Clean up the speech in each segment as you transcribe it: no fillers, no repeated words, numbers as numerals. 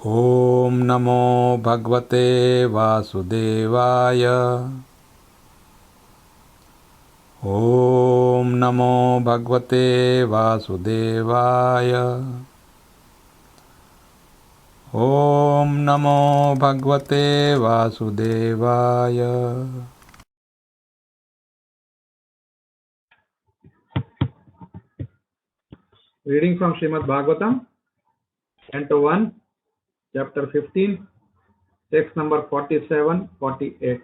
Om Namo Bhagavate Vasudevaya. Om Namo Bhagavate Vasudevaya. Om Namo Bhagavate Vasudevaya. Reading from Srimad Bhagavatam, Canto 1, Chapter 15, text number 47-48.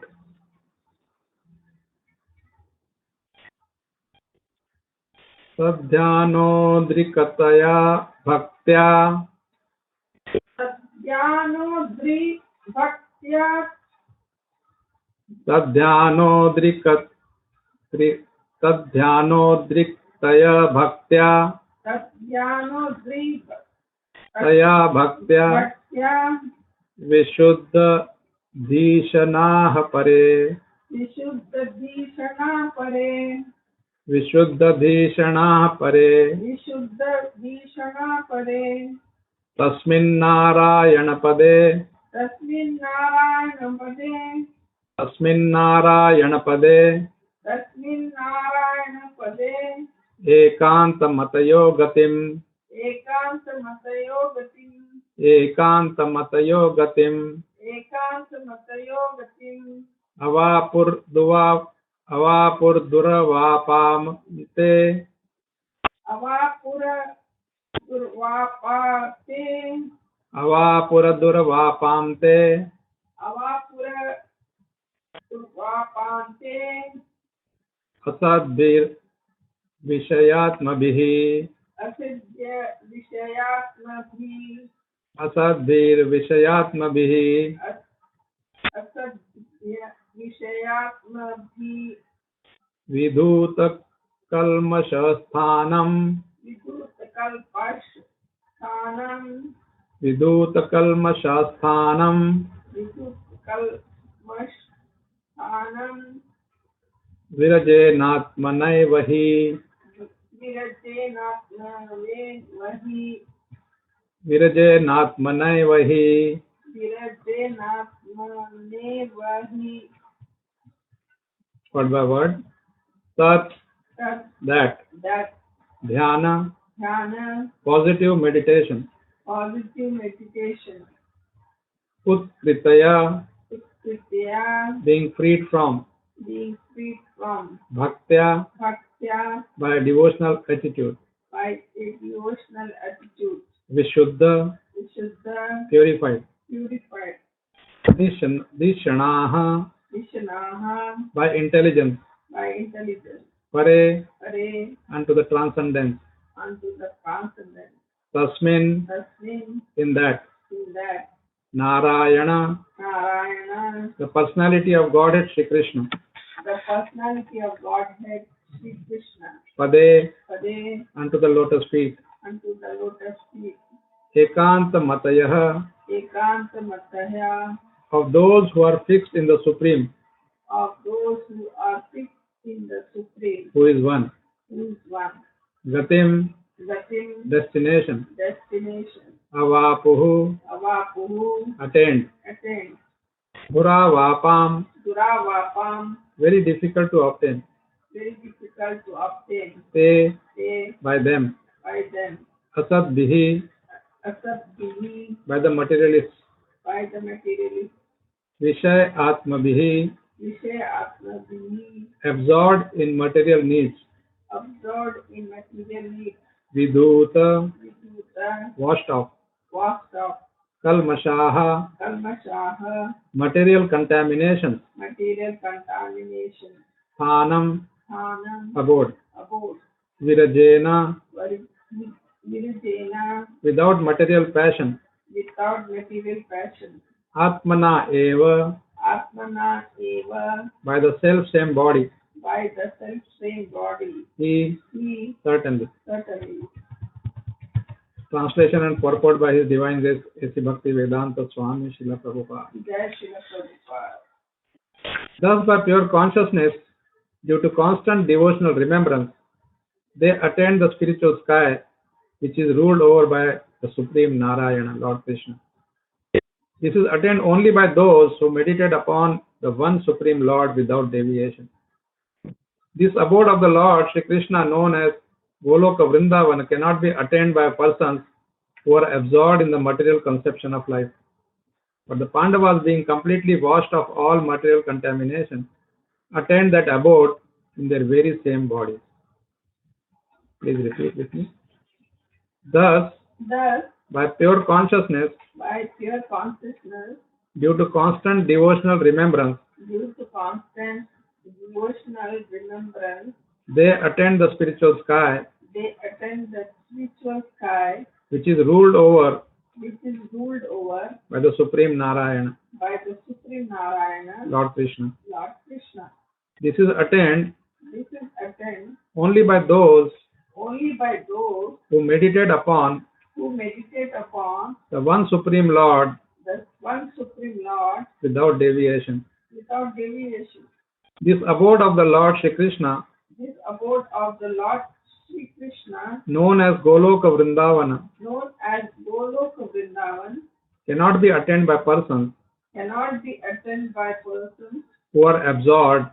Sadhyanodrikataya bhaktya Sadhyanodriktaya bhaktya taya bhaktya Vishuddha Dhishanah pare Tasminnarayanapade Ekantamato gatim avapurduravapamte asadbir vishayatmabhihi vidhuta kalmashasthanam virajenatmanaivahi word by word. Tat, that. Dhyana, positive meditation. Utkritaya, being freed from. Bhaktya, by a devotional attitude. Vishuddha, purified. Dishanaha, by intelligence. Pare, unto the transcendence. Tasmin, in that. Narayana, the personality of Godhead Shri Krishna. Pade, unto the lotus feet. Ekantamatayah, of those who are fixed in the Supreme. Who is one. Gatim, destination. Avapuhu, attained. Duravapam, very difficult to obtain. Te, by them. Asadbihi, by the materialists. Vishay atmabhihi, absorbed in material needs. Vidhuta, washed off. Kalmashaha, material contamination. Thanam, abode. Virajena, without material passion. Atmana eva, by the self same body. He, certainly. Translation and purport by His Divine Grace A.C. Bhakti Vedanta Swami Srila Prabhupada. Thus, by pure consciousness, due to constant devotional remembrance, they attain the spiritual sky, which is ruled over by the Supreme Narayana, Lord Krishna. This is attained only by those who meditate upon the one Supreme Lord without deviation. This abode of the Lord Sri Krishna, known as Goloka Vrindavan, cannot be attained by persons who are absorbed in the material conception of life. But the Pandavas, being completely washed of all material contamination, attained that abode in their very same bodies. Please repeat with me. Thus, by pure consciousness, due to constant devotional remembrance, they attain the spiritual sky, which is ruled over by the Supreme Narayana, Lord Krishna. This is attained only by those who meditate upon the one Supreme Lord without deviation. This abode of the Lord Sri Krishna, known as Goloka Vrindavana, cannot be attained by persons who are absorbed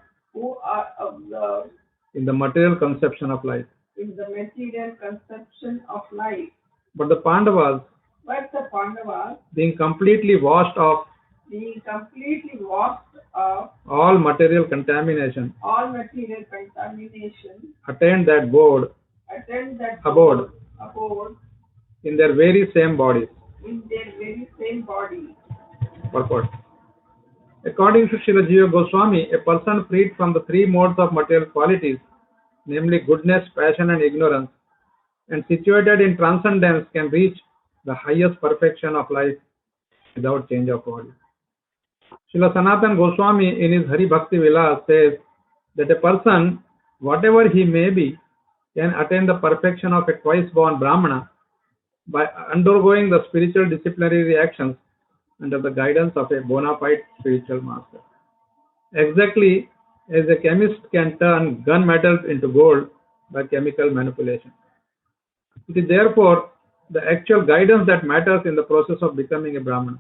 in the material conception of life. But the Pandavas, being completely washed off all material contamination, attained that abode in their very same bodies. Purport. According to Srila Jiva Goswami, a person freed from the three modes of material qualities, namely goodness, passion and ignorance, and situated in transcendence can reach the highest perfection of life without change of body. Srila Sanatan Goswami in his Hari Bhakti Vilas says that a person, whatever he may be, can attain the perfection of a twice-born Brahmana by undergoing the spiritual disciplinary actions under the guidance of a bona fide spiritual master. Exactly as a chemist can turn gunmetal into gold by chemical manipulation. It is therefore the actual guidance that matters in the process of becoming a Brahmana,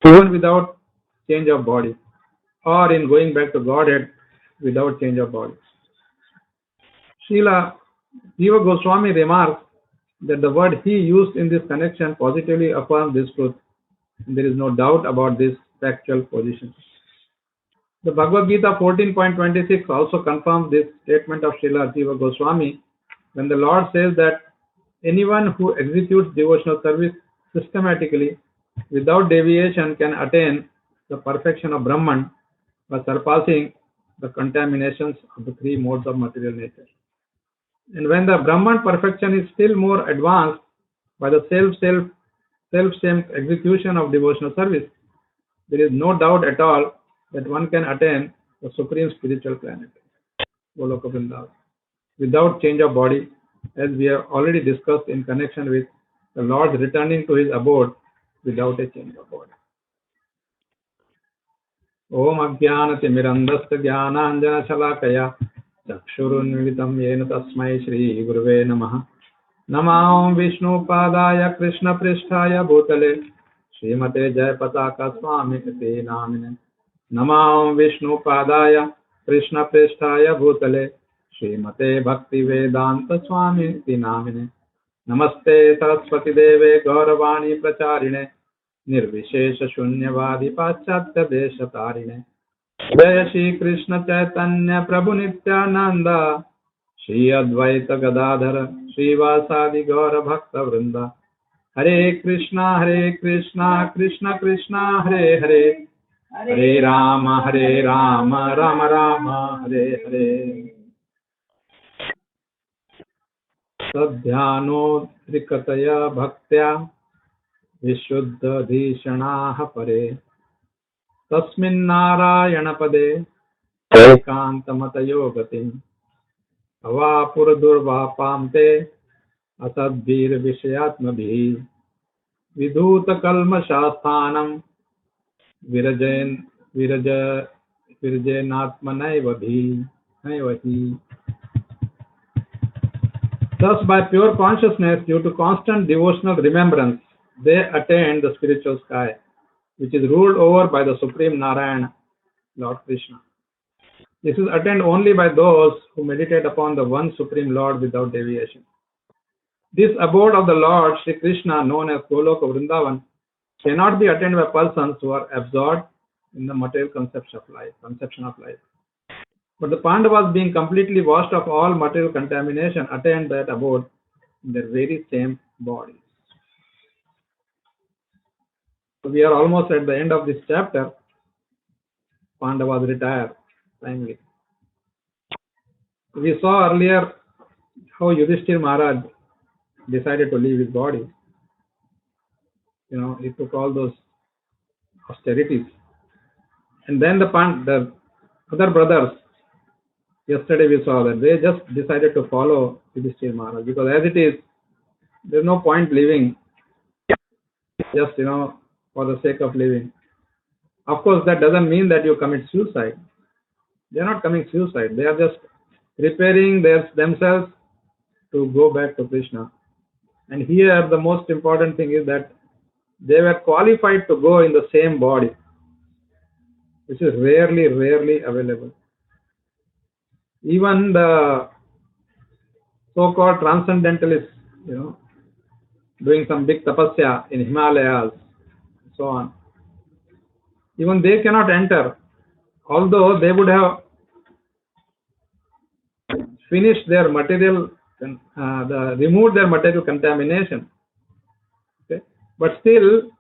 even without change of body, or in going back to Godhead without change of body. Srila Jiva Goswami remarks that the word he used in this connection positively affirms this truth. There is no doubt about this factual position. The Bhagavad Gita 14.26 also confirms this statement of Srila Jiva Goswami when the Lord says that anyone who executes devotional service systematically without deviation can attain the perfection of Brahman by surpassing the contaminations of the three modes of material nature. And when the Brahman perfection is still more advanced by the self-same execution of devotional service, there is no doubt at all that one can attain the supreme spiritual planet, Goloka Vrindavan, without change of body, as we have already discussed in connection with the Lord returning to his abode without a change of body. Om Ajnanatimirandasya Jnananjana Shalakaya Chakshurunmilitam Yena Tasmai Shri Gurave Namaha Namah Vishnu Padaya Krishna Pristhaya Bhutale Srimate Jayapataka Swami Iti Namine Namah Vishnu Padaya Krishna Pristhaya Bhutale Srimate Bhakti Vedanta Swami Iti Namine Namaste Saraswati Deve Gauravani Pracharine Nirvishesha Shunyavadi Paschatya Desha Tarine Jaya Shri Krishna Chaitanya Prabhu Nityananda Shri Advaita Gadadhara Shri Vasadi Gaura Bhakta Vrinda Hare Krishna Krishna Krishna Hare Hare Hare Rama Rama Rama Hare Hare Sadhyano Bhaktya Vishuddha Dhishanaha Pare Tasmin Narayana Pade Ekantamata Yogatim Avapura Durvapamte Asadbir Vishayatmabhi Vidhuta Kalma Shasthanam Virajanatmanaivahi. Thus, by pure consciousness, due to constant devotional remembrance, they attain the spiritual sky, which is ruled over by the Supreme Narayana, Lord Krishna. This is attained only by those who meditate upon the one Supreme Lord without deviation. This abode of the Lord Sri Krishna, known as Goloka Vrindavan, cannot be attained by persons who are absorbed in the material conception of life. But the Pandavas, being completely washed of all material contamination, attained that abode in their very same bodies. So we are almost at the end of this chapter. Pandavas retire finally. We saw earlier how Yudhishthir Maharaj decided to leave his body. He took all those austerities. And then the other brothers, yesterday we saw that they just decided to follow Yudhishthir Maharaj, because as it is, there's no point living just, for the sake of living. Of course, that doesn't mean that you commit suicide. They're not committing suicide. They are just preparing themselves to go back to Krishna. And here the most important thing is that they were qualified to go in the same body, which is rarely available. Even the so-called transcendentalists, doing some big tapasya in Himalayas, so on. Even they cannot enter, although they would have finished their material, removed their material contamination. Okay? But still,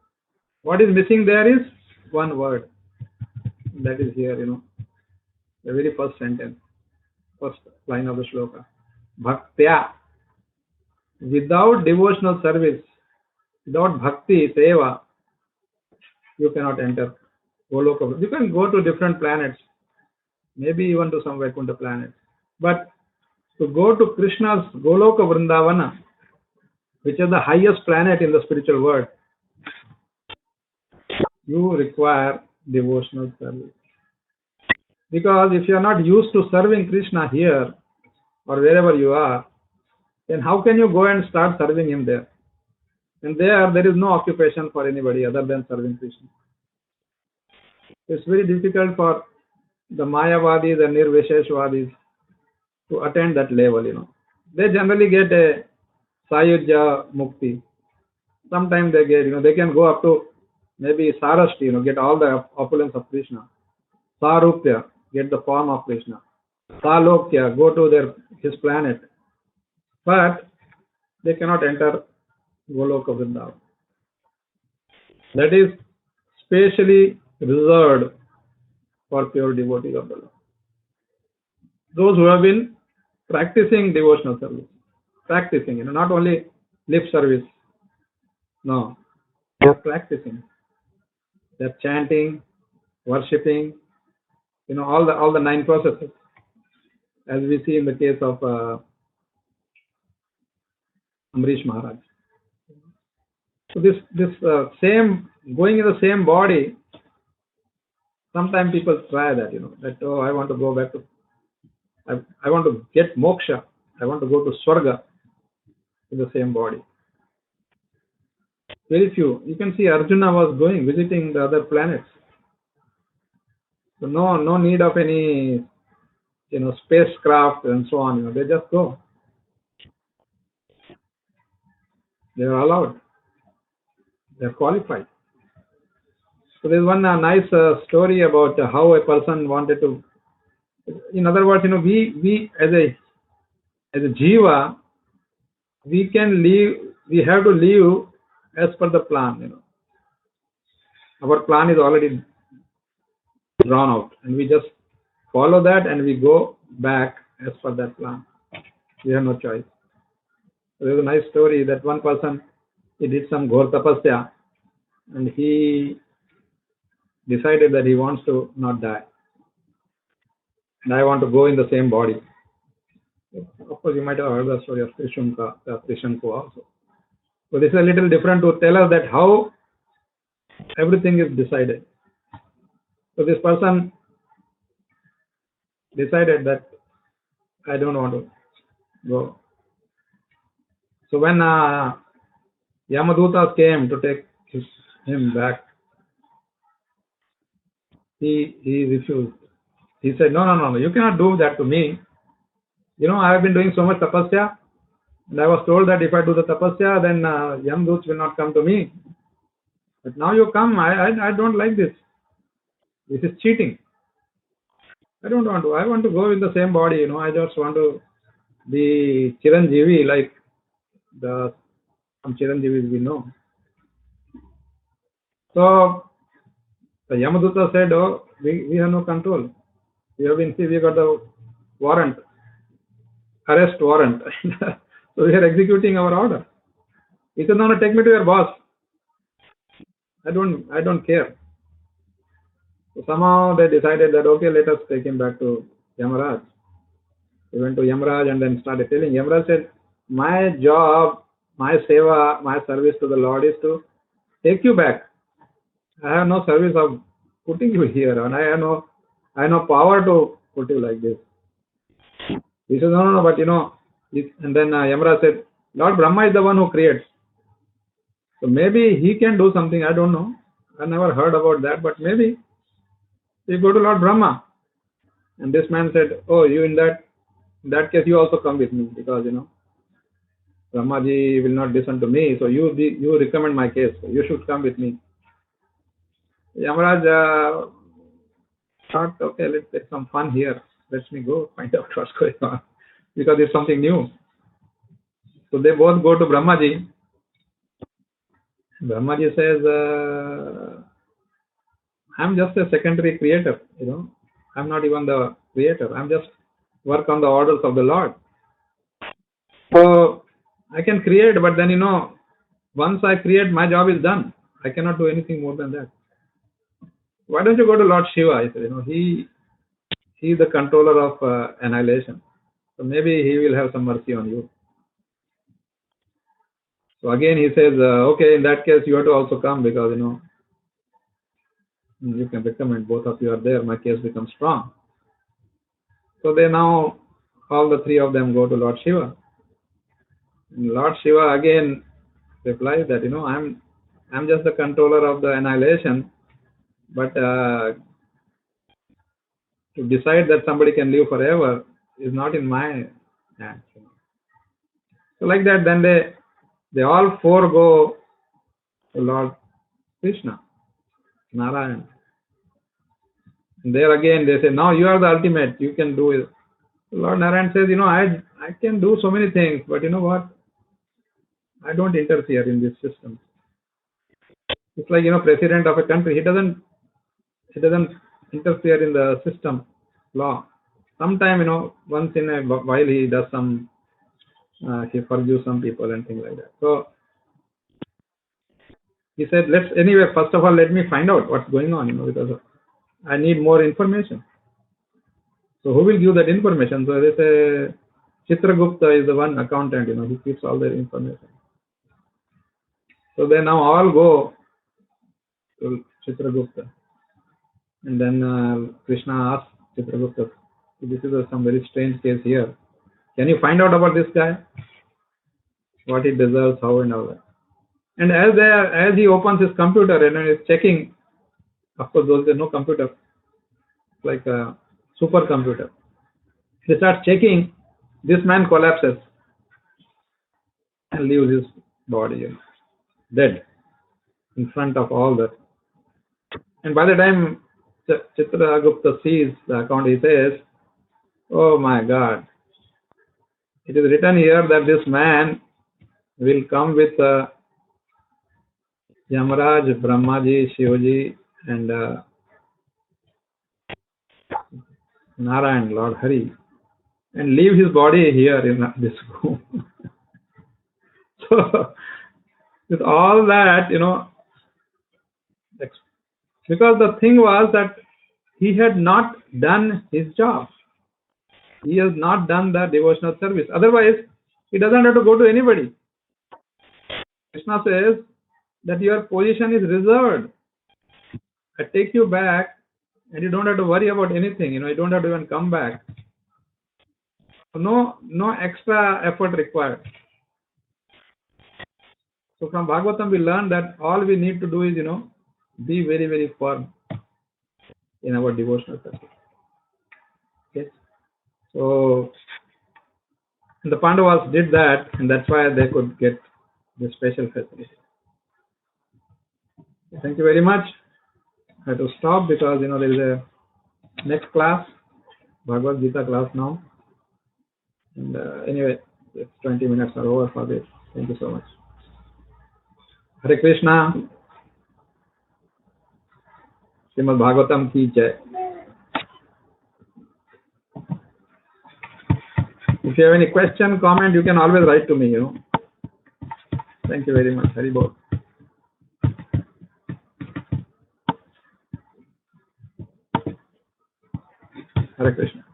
what is missing there is one word. That is here, the very first sentence, first line of the shloka. Bhaktya. Without devotional service, without bhakti, seva, you cannot enter Goloka. You can go to different planets, maybe even to some Vaikuntha planets. But to go to Krishna's Goloka Vrindavana, which is the highest planet in the spiritual world, you require devotional service. Because if you are not used to serving Krishna here or wherever you are, then how can you go and start serving him there? And there is no occupation for anybody other than serving Krishna. It's very difficult for the Mayavadis and Nirvisheshvadis to attain that level, They generally get a Sayujya Mukti. Sometimes they get, they can go up to maybe Sarashti, get all the opulence of Krishna. Sarupya, get the form of Krishna. Salokya, go to his planet. But they cannot enter Goloka Vrindavan. That is specially reserved for pure devotees of the Lord. Those who have been practicing devotional service. Practicing, not only lip service. No. They are practicing. They are chanting, worshipping, all the 9 processes. As we see in the case of Amrish Maharaj. So this same, going in the same body, sometimes people try that, that, I want to go back to, I want to get moksha, I want to go to Swarga in the same body. Very few. You can see Arjuna was visiting the other planets. So no need of any, spacecraft and so on, they just go. They are allowed. They are qualified. So there's one nice story about how a person wanted to. In other words, we as a jiva, we can live. We have to live as per the plan. Our plan is already drawn out, and we just follow that, and we go back as per that plan. We have no choice. So there's a nice story that one person, he did some ghor tapasya, and he decided that he wants to not die. And I want to go in the same body. Of course, you might have heard the story of Trishanku also. So this is a little different to tell us that how everything is decided. So this person decided that I don't want to go. So when Yamadutas came to take him back, he refused. He said, no, you cannot do that to me. I have been doing so much tapasya, and I was told that if I do the tapasya, then Yamduts will not come to me. But now you come, I don't like this. This is cheating. I don't want to. I want to go in the same body, I just want to be Chiranjeevi like some Chiranjeevis we know. So the Yamaduta said, oh, we have no control. We got the warrant, arrest warrant. So we are executing our order. He said, no, take me to your boss. I don't care. So somehow they decided that, okay, let us take him back to Yamaraj. He went to Yamaraj and then started telling. Yamaraj said, my job, my seva, my service to the Lord is to take you back. I have no service of putting you here, and I have no power to put you like this. He said, no, but and then Yamaraj said, Lord Brahma is the one who creates. So maybe he can do something, I don't know. I never heard about that, but maybe you go to Lord Brahma. And this man said, oh, you in that case you also come with me, because Brahmaji will not listen to me, so you recommend my case, so you should come with me. Yamaraj thought, okay, let's take some fun here. Let me go find out what's going on, because it's something new. So they both go to Brahmaji. Brahmaji says, I'm just a secondary creator, I'm not even the creator. I'm just work on the orders of the Lord. So I can create, but then once I create, my job is done. I cannot do anything more than that. Why don't you go to Lord Shiva? I said, he is the controller of annihilation. So maybe he will have some mercy on you. So again he says, okay, in that case you have to also come, because you can recommend, both of you are there, my case becomes strong. So they now, all the three of them go to Lord Shiva. And Lord Shiva again replies that, I'm just the controller of the annihilation, but to decide that somebody can live forever is not in my hands. So like that, then they all four go to Lord Krishna, Narayan. And there again they say, now you are the ultimate, you can do it. Lord Narayan says, I can do so many things, but you know what? I don't interfere in this system. It's like, president of a country, he doesn't interfere in the system law. Sometime, once in a while he does some, he forgives some people and things like that. So he said, first of all, let me find out what's going on, because I need more information. So who will give that information? So they say, Chitragupta is the one accountant, he keeps all their information. So they now all go to Chitragupta. And then Krishna asks Chitragupta, this is some very strange case here. Can you find out about this guy? What he deserves, how and all that. And as he opens his computer and is checking, of course there's no computer, like a supercomputer. He starts checking, this man collapses and leaves his body dead in front of all that. And by the time Chitragupta sees the account, he says, oh my God, it is written here that this man will come with Yamaraj, Brahmaji, Shivaji, and Narayan, Lord Hari, and leave his body here in this room. So, with all that, because the thing was that he had not done his job. He has not done the devotional service. Otherwise, he doesn't have to go to anybody. Krishna says that your position is reserved. I take you back and you don't have to worry about anything. You don't have to even come back. No extra effort required. So from Bhagavatam we learn that all we need to do is, be very, very firm. in our devotional circle. Okay, so the Pandavas did that, and that's why they could get this special facility. Thank you very much. I have to stop because there is a next class, Bhagavad Gita class now. And anyway, it's 20 minutes are over for this. Thank you so much. Hare Krishna. Srimad Bhagavatam ki jai. If you have any question, comment, you can always write to me. Thank you very much. Hari Bol. Hare Krishna.